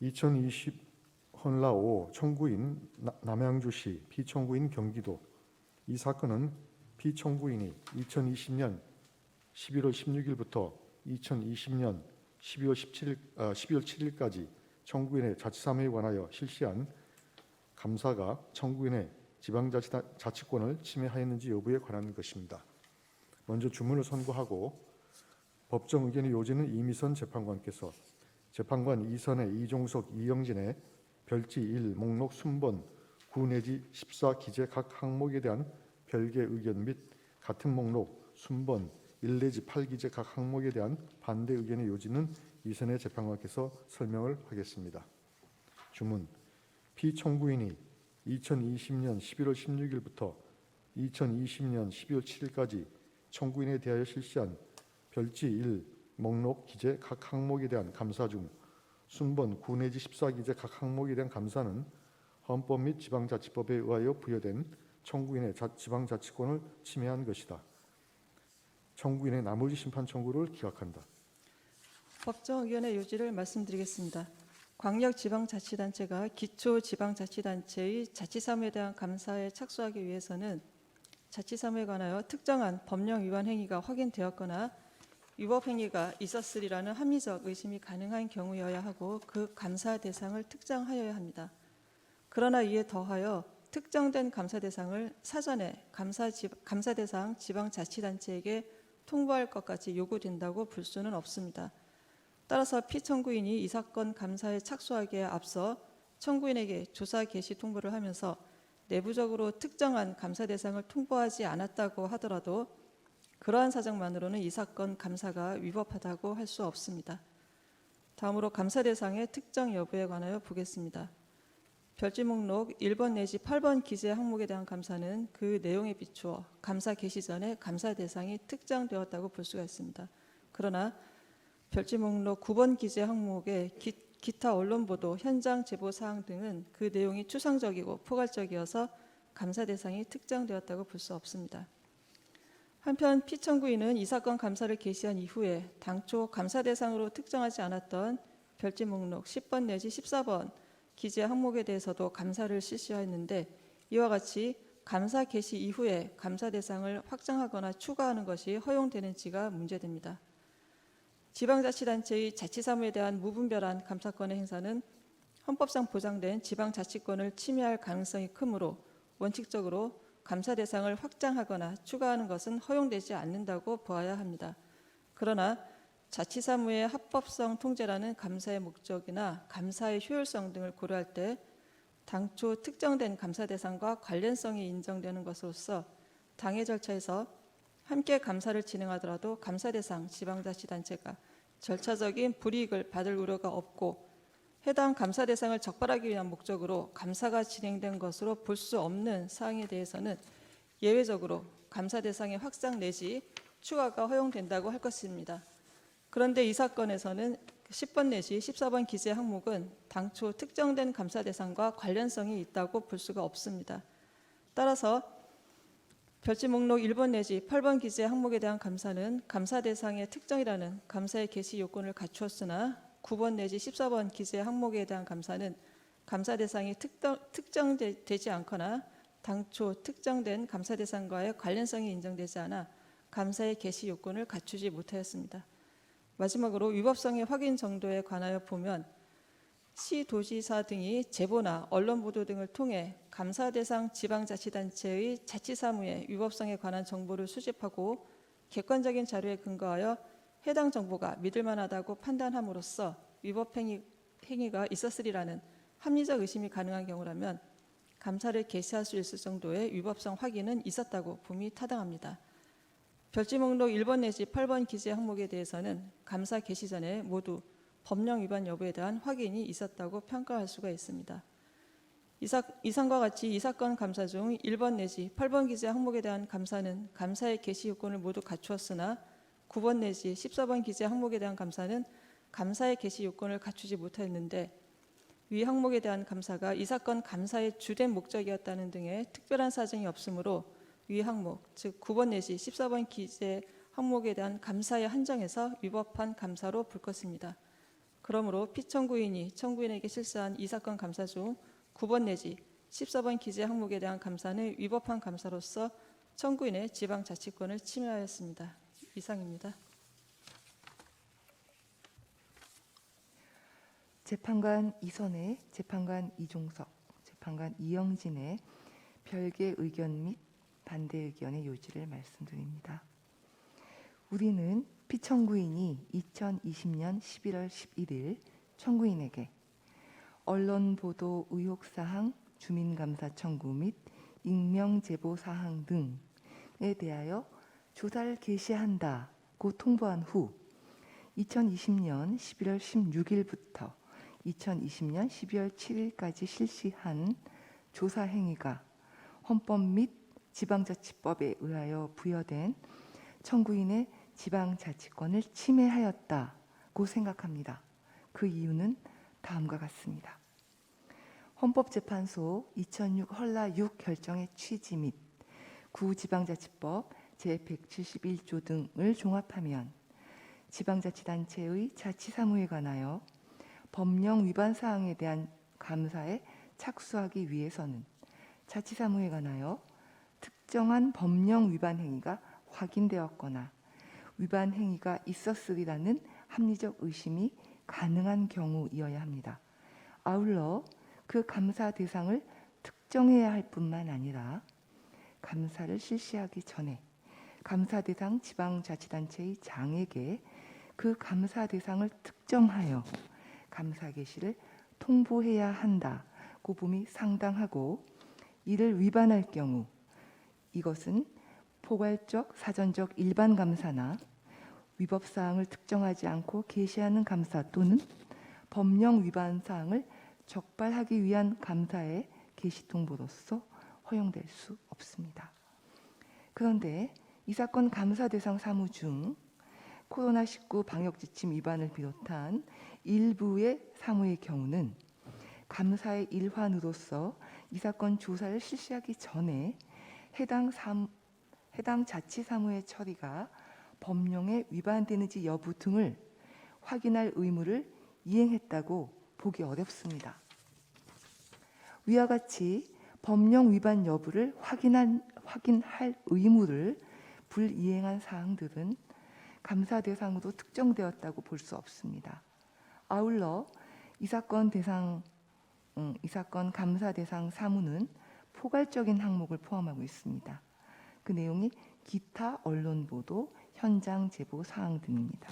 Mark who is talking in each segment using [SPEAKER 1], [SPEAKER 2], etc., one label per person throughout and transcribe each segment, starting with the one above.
[SPEAKER 1] 2020 헌라오 청구인 남양주시, 피청구인 경기도. 이 사건은 피청구인이 2020년 11월 16일부터 2020년 12월 7일까지 청구인의 자치사무에 관하여 실시한 감사가 청구인의 지방자치권을 침해하였는지 여부에 관한 것입니다. 먼저 주문을 선고하고 법정 의견의 요지는 이미선 재판관께서 재판관 2선의 이종석, 이영진의 별지 1 목록 순번 9 내지 14 기재 각 항목에 대한 별개 의견 및 같은 목록 순번 1 내지 8 기재 각 항목에 대한 반대 의견의 요지는 이선의 재판관께서 설명을 하겠습니다. 주문. 피청구인이 2020년 11월 16일부터 2020년 12월 7일까지 청구인에 대하여 실시한 별지 1 목록 기재 각 항목에 대한 감사 중 순번 9 내지 14 기재 각 항목에 대한 감사는 헌법 및 지방자치법에 의하여 부여된 청구인의 지방자치권을 침해한 것이다. 청구인의 나머지 심판 청구를 기각한다.
[SPEAKER 2] 법정 의견의 요지를 말씀드리겠습니다. 광역지방자치단체가 기초지방자치단체의 자치사무에 대한 감사에 착수하기 위해서는 자치사무에 관하여 특정한 법령 위반 행위가 확인되었거나 위법 행위가 있었으리라는 합리적 의심이 가능한 경우여야 하고 그 감사 대상을 특정하여야 합니다. 그러나 이에 더하여 특정된 감사 대상을 사전에 감사 대상 지방자치단체에게 통보할 것까지 요구된다고 볼 수는 없습니다. 따라서 피청구인이 이 사건 감사에 착수하기에 앞서 청구인에게 조사 개시 통보를 하면서 내부적으로 특정한 감사 대상을 통보하지 않았다고 하더라도 그러한 사정만으로는 이 사건 감사가 위법하다고 할 수 없습니다. 다음으로 감사 대상의 특정 여부에 관하여 보겠습니다. 별지 목록 1번 내지 8번 기재 항목에 대한 감사는 그 내용에 비추어 감사 개시 전에 감사 대상이 특정되었다고 볼 수가 있습니다. 그러나 별지 목록 9번 기재 항목의 기타 언론 보도, 현장 제보 사항 등은 그 내용이 추상적이고 포괄적이어서 감사 대상이 특정되었다고 볼 수 없습니다. 한편 피청구인은 이 사건 감사를 개시한 이후에 당초 감사 대상으로 특정하지 않았던 별지 목록 10번 내지 14번 기재 항목에 대해서도 감사를 실시하였는데 이와 같이 감사 개시 이후에 감사 대상을 확장하거나 추가하는 것이 허용되는지가 문제됩니다. 지방자치단체의 자치사무에 대한 무분별한 감사권의 행사는 헌법상 보장된 지방자치권을 침해할 가능성이 크므로 원칙적으로 감사 대상을 확장하거나 추가하는 것은 허용되지 않는다고 보아야 합니다. 그러나 자치사무의 합법성 통제라는 감사의 목적이나 감사의 효율성 등을 고려할 때 당초 특정된 감사 대상과 관련성이 인정되는 것으로서 당해 절차에서 함께 감사를 진행하더라도 감사 대상 지방자치단체가 절차적인 불이익을 받을 우려가 없고 해당 감사 대상을 적발하기 위한 목적으로 감사가 진행된 것으로 볼 수 없는 사항에 대해서는 예외적으로 감사 대상의 확장 내지 추가가 허용된다고 할 것입니다. 그런데 이 사건에서는 10번 내지 14번 기재 항목은 당초 특정된 감사 대상과 관련성이 있다고 볼 수가 없습니다. 따라서 별지 목록 1번 내지 8번 기재 항목에 대한 감사는 감사 대상의 특정이라는 감사의 개시 요건을 갖추었으나 9번 내지 14번 기재 항목에 대한 감사는 감사 대상이 특정되지 않거나 당초 특정된 감사 대상과의 관련성이 인정되지 않아 감사의 개시 요건을 갖추지 못하였습니다. 마지막으로 위법성의 확인 정도에 관하여 보면 시도지사 등이 제보나 언론 보도 등을 통해 감사 대상 지방자치단체의 자치사무의 위법성에 관한 정보를 수집하고 객관적인 자료에 근거하여 해당 정보가 믿을만하다고 판단함으로써 위법 행위가 있었으리라는 합리적 의심이 가능한 경우라면 감사를 개시할 수 있을 정도의 위법성 확인은 있었다고 봄이 타당합니다. 별지 목록 1번 내지 8번 기재 항목에 대해서는 감사 개시 전에 모두 법령 위반 여부에 대한 확인이 있었다고 평가할 수가 있습니다. 이상과 같이 이 사건 감사 중 1번 내지 8번 기재 항목에 대한 감사는 감사의 개시 요건을 모두 갖추었으나 9번 내지 14번 기재 항목에 대한 감사는 감사의 개시 요건을 갖추지 못했는데 위 항목에 대한 감사가 이 사건 감사의 주된 목적이었다는 등의 특별한 사정이 없으므로 위 항목, 즉 9번 내지 14번 기재 항목에 대한 감사에 한정해서 위법한 감사로 볼 것입니다. 그러므로 피청구인이 청구인에게 실시한 이 사건 감사 중 9번 내지 14번 기재 항목에 대한 감사는 위법한 감사로서 청구인의 지방자치권을 침해하였습니다. 이상입니다.
[SPEAKER 3] 재판관 이선혜, 재판관 이종석, 재판관 이영진의 별개 의견 및 반대 의견의 요지를 말씀드립니다. 우리는 피청구인이 2020년 11월 11일 청구인에게 언론 보도 의혹 사항, 주민감사 청구 및 익명 제보 사항 등에 대하여 조사를 개시한다고 통보한 후 2020년 11월 16일부터 2020년 12월 7일까지 실시한 조사 행위가 헌법 및 지방자치법에 의하여 부여된 청구인의 지방자치권을 침해하였다고 생각합니다. 그 이유는 다음과 같습니다. 헌법재판소 2006 헌라 6 결정의 취지 및 구지방자치법 제171조 등을 종합하면 지방자치단체의 자치사무에 관하여 법령 위반 사항에 대한 감사에 착수하기 위해서는 자치사무에 관하여 특정한 법령 위반 행위가 확인되었거나 위반 행위가 있었으리라는 합리적 의심이 가능한 경우이어야 합니다. 아울러 그 감사 대상을 특정해야 할 뿐만 아니라 감사를 실시하기 전에 감사 대상 지방자치단체의 장에게 그 감사 대상을 특정하여 감사 개시를 통보해야 한다고 봄이 상당하고 이를 위반할 경우 이것은 포괄적, 사전적 일반 감사나 위법 사항을 특정하지 않고 개시하는 감사 또는 법령 위반 사항을 적발하기 위한 감사의 개시 통보로서 허용될 수 없습니다. 그런데 이 사건 감사 대상 사무 중 코로나19 방역 지침 위반을 비롯한 일부의 사무의 경우는 감사의 일환으로서 이 사건 조사를 실시하기 전에 해당 자치사무의 처리가 법령에 위반되는지 여부 등을 확인할 의무를 이행했다고 보기 어렵습니다. 위와 같이 법령 위반 여부를 확인할 의무를 불이행한 사항들은 감사 대상으로 특정되었다고 볼 수 없습니다. 아울러 이 사건 감사 대상 사무는 포괄적인 항목을 포함하고 있습니다. 그 내용이 기타 언론 보도, 현장 제보 사항 등입니다.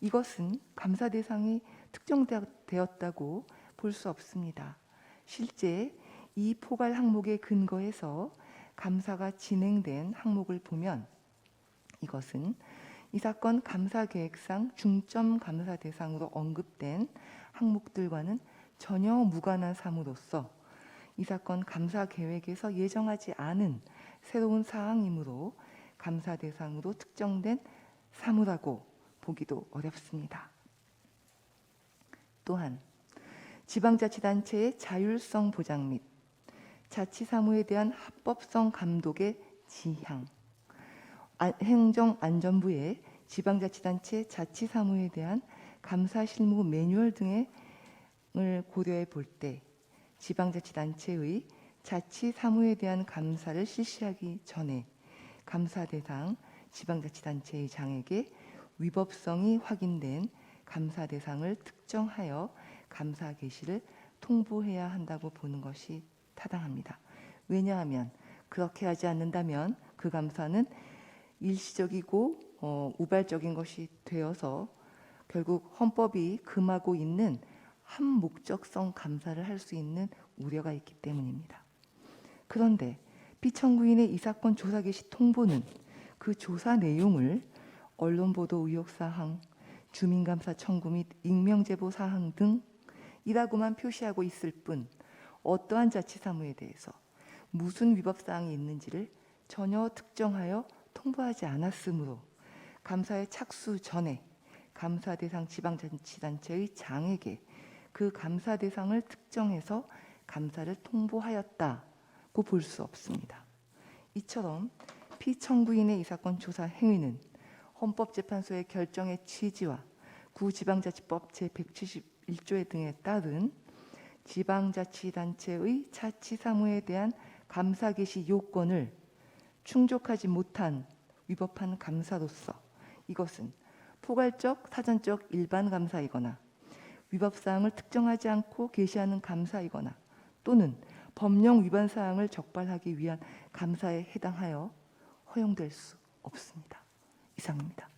[SPEAKER 3] 이것은 감사 대상이 특정되었다고 볼 수 없습니다. 실제 이 포괄 항목에 근거해서 감사가 진행된 항목을 보면 이것은 이 사건 감사 계획상 중점 감사 대상으로 언급된 항목들과는 전혀 무관한 사무로서 이 사건 감사 계획에서 예정하지 않은 새로운 사항이므로 감사 대상으로 특정된 사무라고 보기도 어렵습니다. 또한 지방자치단체의 자율성 보장 및 자치사무에 대한 합법성 감독의 지향, 행정안전부의 지방자치단체 자치사무에 대한 감사실무 매뉴얼 등을 고려해 볼 때 지방자치단체의 자치사무에 대한 감사를 실시하기 전에 감사 대상 지방자치단체의 장에게 위법성이 확인된 감사 대상을 특정하여 감사 개시를 통보해야 한다고 보는 것이 타당합니다. 왜냐하면 그렇게 하지 않는다면 그 감사는 일시적이고 우발적인 것이 되어서 결국 헌법이 금하고 있는 한목적성 감사를 할 수 있는 우려가 있기 때문입니다. 그런데 피청구인의 이 사건 조사 개시 통보는 그 조사 내용을 언론 보도 의혹 사항, 주민감사 청구 및 익명 제보 사항 등이라고만 표시하고 있을 뿐 어떠한 자치사무에 대해서 무슨 위법 사항이 있는지를 전혀 특정하여 통보하지 않았으므로 감사에 착수 전에 감사 대상 지방자치단체의 장에게 그 감사 대상을 특정해서 감사를 통보하였다고 볼 수 없습니다. 이처럼 피청구인의 이 사건 조사 행위는 헌법재판소의 결정의 취지와 구지방자치법 제171조에 등에 따른 지방자치단체의 자치 사무에 대한 감사 개시 요건을 충족하지 못한 위법한 감사로서 이것은 포괄적, 사전적 일반 감사이거나 위법 사항을 특정하지 않고 개시하는 감사이거나 또는 법령 위반 사항을 적발하기 위한 감사에 해당하여 허용될 수 없습니다. 이상입니다.